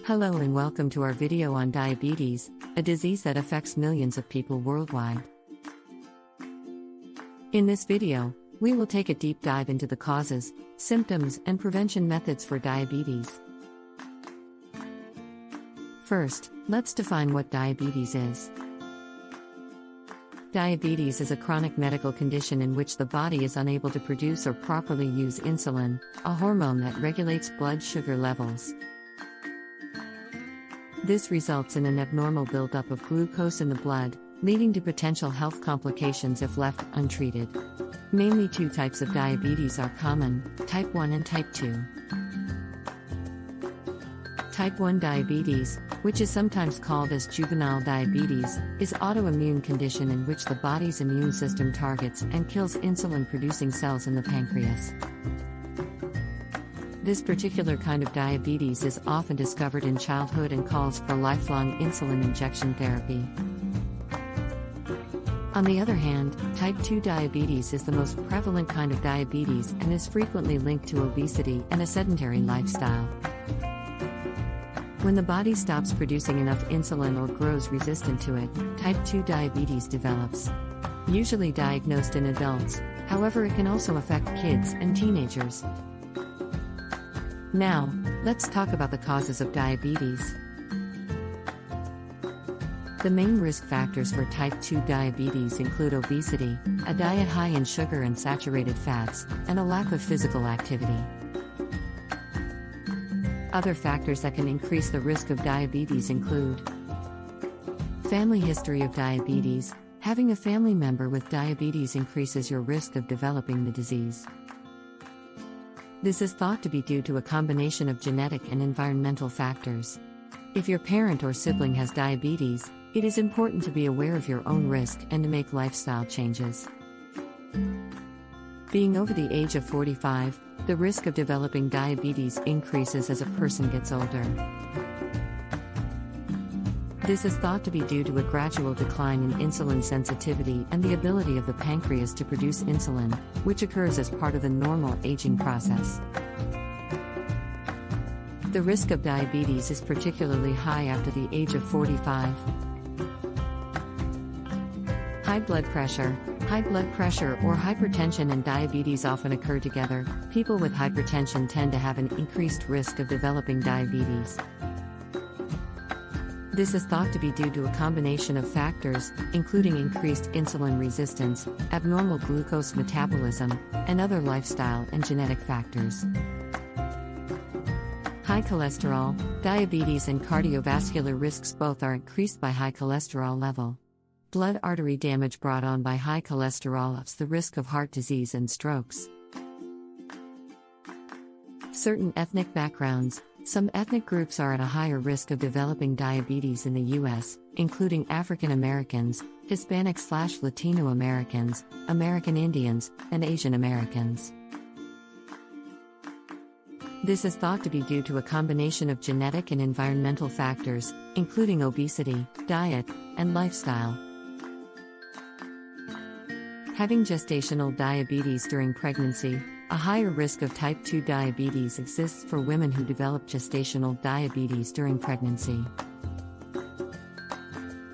Hello and welcome to our video on diabetes, a disease that affects millions of people worldwide. In this video, we will take a deep dive into the causes, symptoms, and prevention methods for diabetes. First, let's define what diabetes is. Diabetes is a chronic medical condition in which the body is unable to produce or properly use insulin, a hormone that regulates blood sugar levels. This results in an abnormal buildup of glucose in the blood, leading to potential health complications if left untreated. Mainly two types of diabetes are common, type 1 and type 2. Type 1 diabetes, which is sometimes called as juvenile diabetes, is autoimmune condition in which the body's immune system targets and kills insulin-producing cells in the pancreas. This particular kind of diabetes is often discovered in childhood and calls for lifelong insulin injection therapy. On the other hand, type 2 diabetes is the most prevalent kind of diabetes and is frequently linked to obesity and a sedentary lifestyle. When the body stops producing enough insulin or grows resistant to it, type 2 diabetes develops. Usually diagnosed in adults, however it can also affect kids and teenagers. Now, let's talk about the causes of diabetes. The main risk factors for type 2 diabetes include obesity, a diet high in sugar and saturated fats, and a lack of physical activity. Other factors that can increase the risk of diabetes include family history of diabetes. Having a family member with diabetes increases your risk of developing the disease. This is thought to be due to a combination of genetic and environmental factors. If your parent or sibling has diabetes, it is important to be aware of your own risk and to make lifestyle changes. Being over the age of 45, the risk of developing diabetes increases as a person gets older. This is thought to be due to a gradual decline in insulin sensitivity and the ability of the pancreas to produce insulin, which occurs as part of the normal aging process. The risk of diabetes is particularly high after the age of 45. High blood pressure. High blood pressure or hypertension and diabetes often occur together. People with hypertension tend to have an increased risk of developing diabetes. This is thought to be due to a combination of factors, including increased insulin resistance, abnormal glucose metabolism, and other lifestyle and genetic factors. High cholesterol. Diabetes and cardiovascular risks both are increased by high cholesterol level. Blood artery damage brought on by high cholesterol ups the risk of heart disease and strokes. Certain ethnic backgrounds. Some ethnic groups are at a higher risk of developing diabetes in the U.S., including African Americans, Hispanic/Latino Americans, American Indians, and Asian Americans. This is thought to be due to a combination of genetic and environmental factors, including obesity, diet, and lifestyle. Having gestational diabetes during pregnancy. A higher risk of type 2 diabetes exists for women who develop gestational diabetes during pregnancy.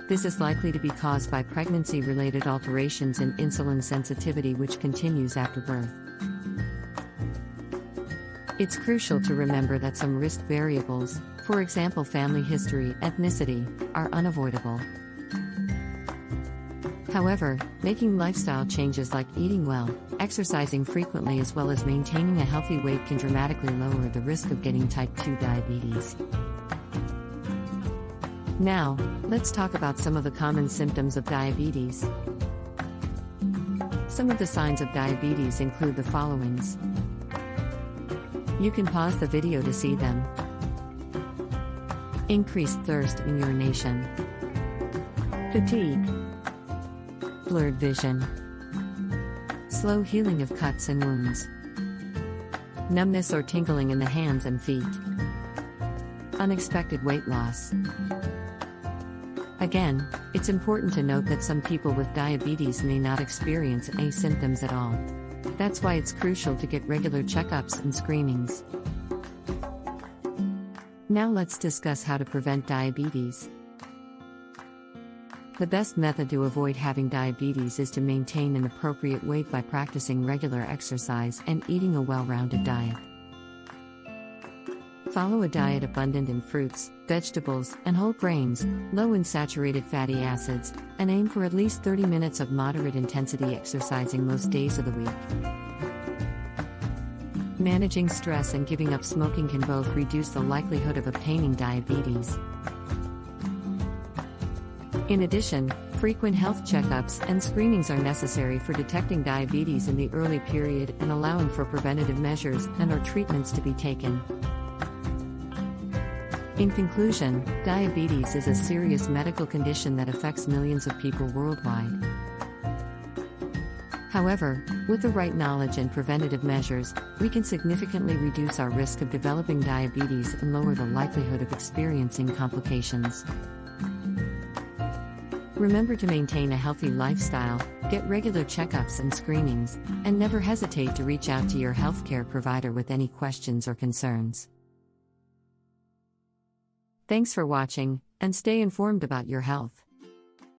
This is likely to be caused by pregnancy-related alterations in insulin sensitivity which continues after birth. It's crucial to remember that some risk variables, for example family history, ethnicity, are unavoidable. However, making lifestyle changes like eating well, exercising frequently as well as maintaining a healthy weight can dramatically lower the risk of getting type 2 diabetes. Now, let's talk about some of the common symptoms of diabetes. Some of the signs of diabetes include the followings. You can pause the video to see them. Increased thirst and urination. Fatigue. Blurred vision. Slow healing of cuts and wounds. Numbness or tingling in the hands and feet. Unexpected weight loss. Again, it's important to note that some people with diabetes may not experience any symptoms at all. That's why it's crucial to get regular checkups and screenings. Now let's discuss how to prevent diabetes. The best method to avoid having diabetes is to maintain an appropriate weight by practicing regular exercise and eating a well-rounded diet. Follow a diet abundant in fruits, vegetables, and whole grains, low in saturated fatty acids, and aim for at least 30 minutes of moderate intensity exercising most days of the week. Managing stress and giving up smoking can both reduce the likelihood of obtaining diabetes. In addition, frequent health checkups and screenings are necessary for detecting diabetes in the early period and allowing for preventative measures and/or treatments to be taken. In conclusion, diabetes is a serious medical condition that affects millions of people worldwide. However, with the right knowledge and preventative measures, we can significantly reduce our risk of developing diabetes and lower the likelihood of experiencing complications. Remember to maintain a healthy lifestyle, get regular checkups and screenings, and never hesitate to reach out to your healthcare provider with any questions or concerns. Thanks for watching, and stay informed about your health.